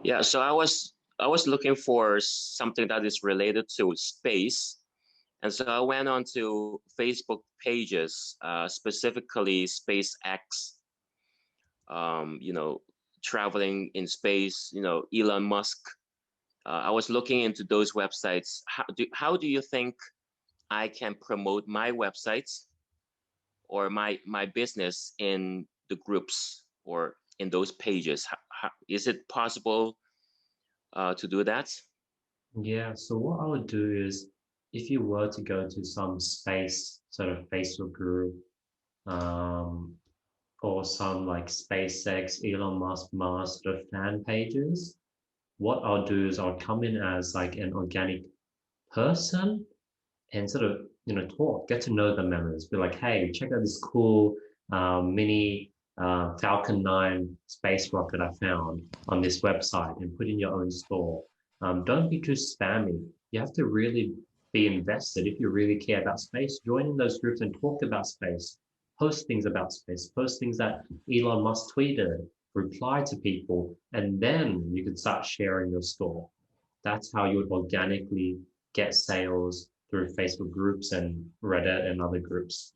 Yeah, so I was looking for something that is related to space. And so I went on to Facebook pages, specifically SpaceX, you know, traveling in space, you know, Elon Musk. I was looking into those websites. How do you think I can promote my websites or my business in the groups or in those pages? Is it possible to do that? Yeah, so what I would do is if you were to go to some space sort of Facebook group, um, or some like SpaceX, Elon Musk, Mars sort of fan pages, what I'll do is I'll come in as like an organic person and sort of talk, get to know the members, be like, hey, check out this cool mini Falcon 9 space rocket I found on this website and put in your own store. Don't be too spammy. You have to really be invested. If you really care about space, join in those groups and talk about space. Post things about space, post things that Elon Musk tweeted, reply to people, and then you can start sharing your store. That's how you would organically get sales through Facebook groups and Reddit and other groups.